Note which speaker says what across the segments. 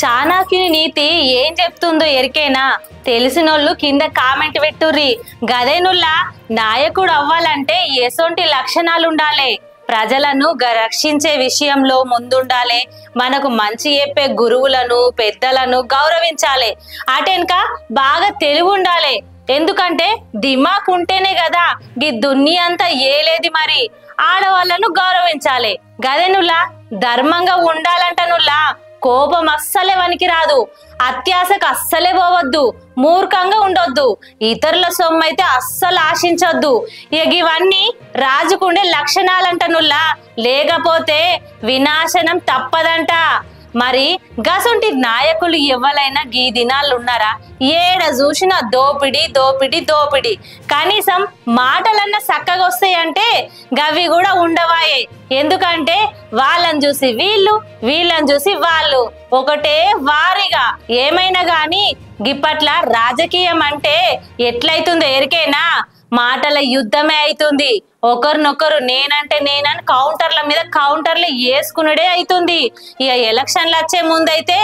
Speaker 1: చాణక్యుని నీతి ఏం చెప్తుందో ఎరికేనా? తెలిసినోళ్ళు కింద కామెంట్ పెట్టుర్రి. గదేనుల్లా నాయకుడు అవ్వాలంటే ఎసొంటి లక్షణాలు ఉండాలి? ప్రజలను రక్షించే విషయంలో ముందుండాలి. మనకు మంచి చెప్పే గురువులను పెద్దలను గౌరవించాలి. అటెనక బాగా తెలివి ఉండాలి. ఎందుకంటే దిమాక్ ఉంటేనే కదా ఈ దునియా అంతా ఏలేది. మరి ఆడవాళ్ళను గౌరవించాలి. గదేనుల్లా ధర్మంగా ఉండాలంటనుల్లా కోపం అస్సలే వనికి రాదు. అత్యాశకు అస్సలే పోవద్దు. మూర్ఖంగా ఉండొద్దు. ఇతరుల సొమ్ము అయితే అస్సలు ఆశించొద్దు. ఇవన్నీ రాజుకుండే లక్షణాలంటనుల్లా. లేకపోతే వినాశనం తప్పదంట. మరి గసొంటి నాయకులు ఎవరైనా గీ దినాలు ఉన్నారా? ఏడ చూసినా దోపిడి దోపిడి దోపిడి. కనీసం మాటలన్నా చక్కగా వస్తాయంటే గవి కూడా ఉండవాయే. ఎందుకంటే వాళ్ళని చూసి వీళ్ళు, వీళ్ళని చూసి వాళ్ళు, ఒకటే వారిగా. ఏమైనా గాని గిప్పట్ల రాజకీయం అంటే ఎట్లయితుందో ఎరికేనా? మాటల యుద్ధమే అవుతుంది. ఒకరినొకరు నేనంటే నేనని కౌంటర్ల మీద కౌంటర్లు వేసుకునుడే అవుతుంది. ఇక ఎలక్షన్లు వచ్చే ముందైతే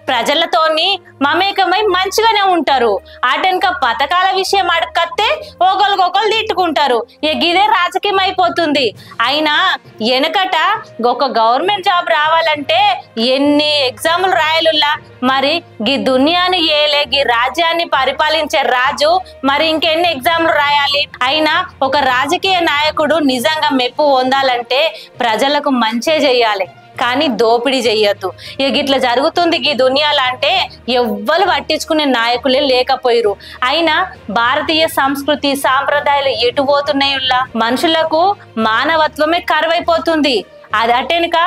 Speaker 1: ప్రజలతోని మమేకమై మంచిగానే ఉంటారు. అటెనక పథకాల విషయం అడకత్తే ఒకరికొకరు తిట్టుకుంటారు. ఇక ఇదే రాజకీయం అయిపోతుంది. అయినా వెనకట ఒక గవర్నమెంట్ జాబ్ రావాలంటే ఎన్ని ఎగ్జాములు రాయాలుల్లా. మరి గీ దునియాని ఏలే గీ రాజ్యాన్ని పరిపాలించే రాజు మరి ఇంకెన్ని ఎగ్జామ్లు రాయాలి? అయినా ఒక రాజకీయ నాయకుడు నిజంగా మెప్పు పొందాలంటే ప్రజలకు మంచే చెయ్యాలి, కానీ దోపిడీ చెయ్యొద్దు. ఇక ఇట్లా జరుగుతుంది ఈ దునియాలో అంటే ఎవ్వరు పట్టించుకునే నాయకులే లేకపోయిరు. అయినా భారతీయ సంస్కృతి సాంప్రదాయాలు ఎటు పోతున్నాయుల్లా? మనుషులకు మానవత్వమే కరువైపోతుంది. అది అటెనక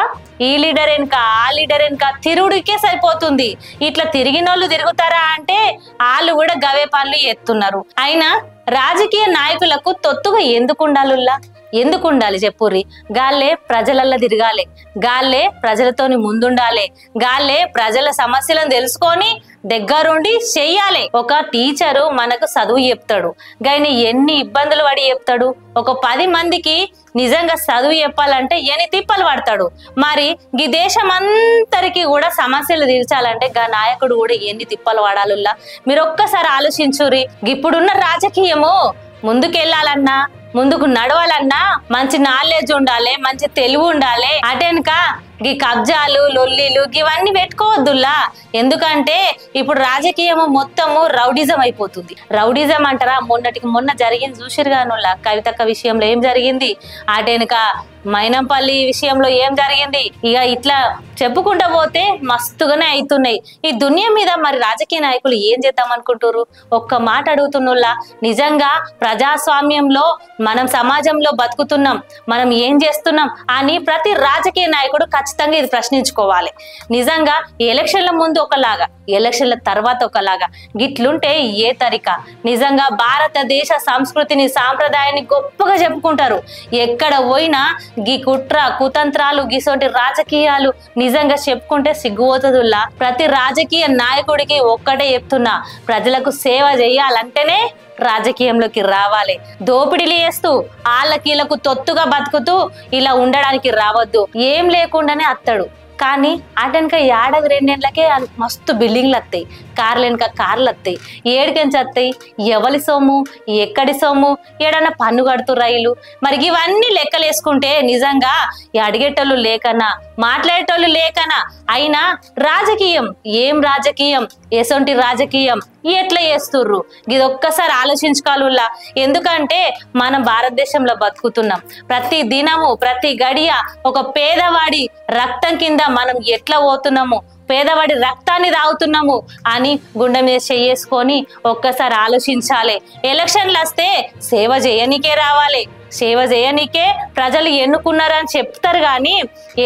Speaker 1: ఈ లీడర్ వెనుక ఆ లీడర్ వెనుక తిరుగుడికే సరిపోతుంది. ఇట్లా తిరిగినోళ్ళు తిరుగుతారా అంటే వాళ్ళు కూడా గవే పనులు ఎత్తున్నారు. అయినా రాజకీయ నాయకులకు తొత్తుగా ఎందుకు ఉండాలుల్లా? ఎందుకు ఉండాలి చెప్పుర్రి? గాళ్ళే ప్రజలల్లో తిరగాలి, గాళ్ళే ప్రజలతోని ముందుండాలి, గాళ్ళే ప్రజల సమస్యలను తెలుసుకొని దగ్గరుండి చెయ్యాలి. ఒక టీచరు మనకు చదువు చెప్తాడు, గాయని ఎన్ని ఇబ్బందులు పడి చెప్తాడు. ఒక 10 మందికి నిజంగా చదువు చెప్పాలంటే ఎన్ని తిప్పలు పడతాడు. మరి ఈ దేశం అంతరికి కూడా సమస్యలు తీర్చాలంటే గా నాయకుడు కూడా ఎన్ని తిప్పలు పడాలుల్లా? మీరు ఒక్కసారి ఆలోచించుర్రి. ఇప్పుడున్న రాజకీయము ముందుకెళ్ళాలన్నా ముందుకు నడవాలన్నా మంచి నాలెడ్జ్ ఉండాలి, మంచి తెలివి ఉండాలి. అటెనక ఈ కబ్జాలు లొల్లీలు ఇవన్నీ పెట్టుకోవద్దుల్లా. ఎందుకంటే ఇప్పుడు రాజకీయము మొత్తము రౌడిజం అయిపోతుంది. రౌడిజం అంటారా? మొన్నటికి మొన్న జరిగింది చూసిరుగానుల్లా. కవితక్క విషయంలో ఏం జరిగింది, అటెనక మైనంపల్లి విషయంలో ఏం జరిగింది. ఇక ఇట్లా చెప్పుకుంటా పోతే మస్తుగానే అవుతున్నాయి ఈ దునియా మీద. మరి రాజకీయ నాయకులు ఏం చేద్దాం అనుకుంటారు? ఒక్క మాట అడుగుతున్నోళ్ళ, నిజంగా ప్రజాస్వామ్యంలో మనం సమాజంలో బతుకుతున్నాం, మనం ఏం చేస్తున్నాం అని ప్రతి రాజకీయ నాయకుడు ఖచ్చితంగా ఇది ప్రశ్నించుకోవాలి. నిజంగా ఎలక్షన్ల ముందు ఒకలాగా, ఎలక్షన్ల తర్వాత ఒకలాగా గిట్లుంటే ఏ తరిక? నిజంగా భారతదేశ సంస్కృతిని సాంప్రదాయాన్ని గొప్పగా చెప్పుకుంటారు. ఎక్కడ పోయినా గీ కుట్ర కుతంత్రాలు గిసోటి రాజకీయాలు నిజంగా చెప్పుకుంటే సిగ్గుపోతుందిలా. ప్రతి రాజకీయ నాయకుడికి ఒక్కటే చెప్తున్నా, ప్రజలకు సేవ చేయాలంటేనే రాజకీయంలోకి రావాలి. దోపిడీలు చేస్తూ వాళ్ళకీలకు తొత్తుగా బతుకుతూ ఇలా ఉండడానికి రావద్దు. ఏం లేకుండానే అత్తడు. కానీ అటెనక ఏడాది 2 నెలలకే మస్తు బిల్డింగ్లు వస్తాయి, కార్లు వెనక కార్లు వస్తాయి. ఏడికెంచి వస్తాయి? ఎవరి సొమ్ము, ఎక్కడి సొమ్ము? ఏడన్నా పన్ను కడుతూ రైలు. మరి ఇవన్నీ లెక్కలేసుకుంటే నిజంగా అడిగేటోళ్ళు లేకనా, మాట్లాడేటోళ్ళు లేకనా? అయినా రాజకీయం ఏం రాజకీయం, ఎసొంటి రాజకీయం ఎట్లా చేస్తుర్రు? ఇది ఒక్కసారి ఆలోచించుకోవాలా. ఎందుకంటే మనం భారతదేశంలో బతుకుతున్నాం. ప్రతి దినము ప్రతి గడియ ఒక పేదవాడి రక్తం కింద మనం ఎట్లా పోతున్నాము, పేదవాడి రక్తాన్ని తాగుతున్నాము అని గుండె మీద చేసుకొని ఒక్కసారి ఆలోచించాలి. ఎలక్షన్లు వస్తే సేవ చేయనికే రావాలి, సేవ చేయనికే ప్రజలు ఎన్నుకున్నారని చెప్తారు. కానీ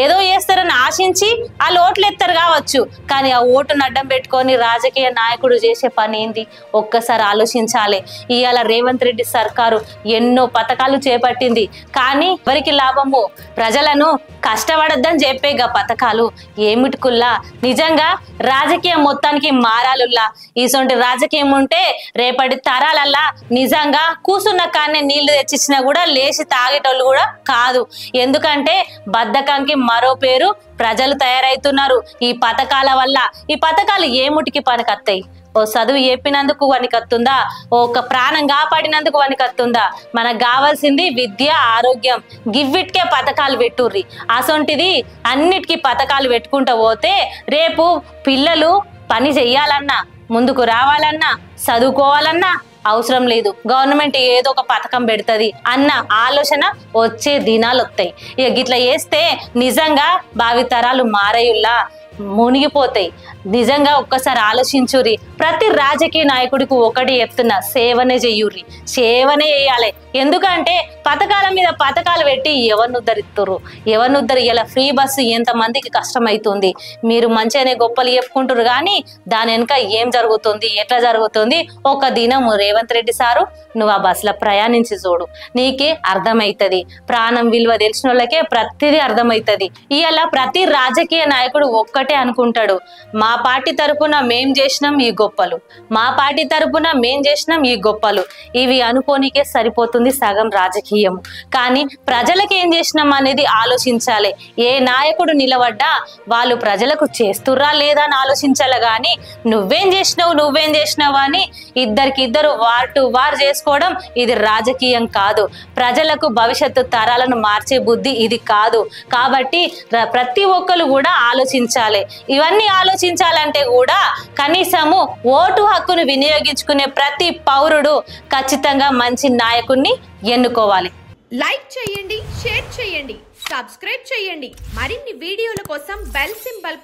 Speaker 1: ఏదో చేస్తారని ఆశించి వాళ్ళు ఓట్లు ఎత్తారు కావచ్చు, కానీ ఆ ఓటును అడ్డం పెట్టుకొని రాజకీయ నాయకుడు చేసే పని ఏంది? ఒక్కసారి ఆలోచించాలి. ఇవాళ రేవంత్ రెడ్డి సర్కారు ఎన్నో పథకాలు చేపట్టింది, కానీ ఎవరికి లాభము? ప్రజలను కష్టపడద్దని చెప్పేగా పథకాలు ఏమిటికుల్లా? నిజంగా రాజకీయం మొత్తానికి మారాలుల్లా. ఇసొంటి రాజకీయం ఉంటే రేపటి తరాలల్లా నిజంగా కూసున్న కాన్నే నీళ్లు తెచ్చిచ్చినా కూడా లేచి తాగేటోళ్ళు కూడా కాదు. ఎందుకంటే బద్ధకంకి మరో పేరు ప్రజలు తయారైతున్నారు ఈ పథకాల వల్ల. ఈ పథకాలు ఏముటికి పనికొస్తాయి? ఓ చదువు చెప్పినందుకు వనికత్తుందా? ఒక ప్రాణం కాపాడినందుకు వనికత్తుందా? మనకు కావాల్సింది విద్య, ఆరోగ్యం. గివ్విటికే పథకాలు పెట్టుర్రి. అసొంటిది అన్నిటికీ పథకాలు పెట్టుకుంటూ పోతే రేపు పిల్లలు పని చెయ్యాలన్నా, ముందుకు రావాలన్నా, చదువుకోవాలన్నా అవసరం లేదు. గవర్నమెంట్ ఏదో ఒక పథకం పెడుతుంది అన్న ఆలోచన వచ్చే దినాలు వస్తాయి. ఇక గిట్లా చేస్తే నిజంగా భావితరాలు మారయుల్లా మునిగిపోతాయి. నిజంగా ఒక్కసారి ఆలోచించుర్రి. ప్రతి రాజకీయ నాయకుడికి ఒకటి చెప్తున్నా, సేవనే చెయ్యుర్రి, సేవనే చేయాలి. ఎందుకంటే పథకాల మీద పథకాలు పెట్టి ఎవరిని ఉద్ధరిస్తుర్రు? ఇలా ఫ్రీ బస్సు ఎంతమందికి కష్టమవుతుంది. మీరు మంచిగానే గొప్పలు చెప్పుకుంటారు కానీ దాని వెనుక ఏం జరుగుతుంది, ఎట్లా జరుగుతుంది? ఒక దినం రేవంత్ రెడ్డి సారు నువ్వు ఆ బస్సులో ప్రయాణించి చూడు, నీకే అర్థమవుతుంది. ప్రాణం విలువ తెలిసిన వాళ్ళకే ప్రతిదీ అర్థమవుతుంది. ఇలా ప్రతి రాజకీయ నాయకుడు ఒక్కటే అనుకుంటాడు, మా పార్టీ తరపున మేం చేసినాం ఈ గొప్పలు, మా పార్టీ తరపున మేం చేసినాం ఈ గొప్పలు. ఇవి అనుకోనికే సరిపోతుంది సగం రాజకీయం. కానీ ప్రజలకు ఏం చేసినాం అనేది ఆలోచించాలి. ఏ నాయకుడు నిలబడ్డా వాళ్ళు ప్రజలకు చేస్తుర్రా లేదా అని ఆలోచించాలి. కానీ నువ్వేం చేసినావు అని ఇద్దరికిద్దరు వార్ టు వార్ చేసుకోవడం ఇది రాజకీయం కాదు. ప్రజలకు భవిష్యత్తు తరాలను మార్చే బుద్ధి ఇది కాదు. కాబట్టి ప్రతి ఒక్కరు కూడా ఆలోచించాలి. ఇవన్నీ ఆలోచించాలంటే కూడా కనీసము ఓటు హక్కును వినియోగించుకునే ప్రతి పౌరుడు ఖచ్చితంగా మంచి నాయకుడిని ఎన్నుకోవాలి.
Speaker 2: లైక్ చేయండి, షేర్ చేయండి, సబ్స్క్రైబ్ చేయండి. మరిన్ని వీడియోల కోసం బెల్ సింబల్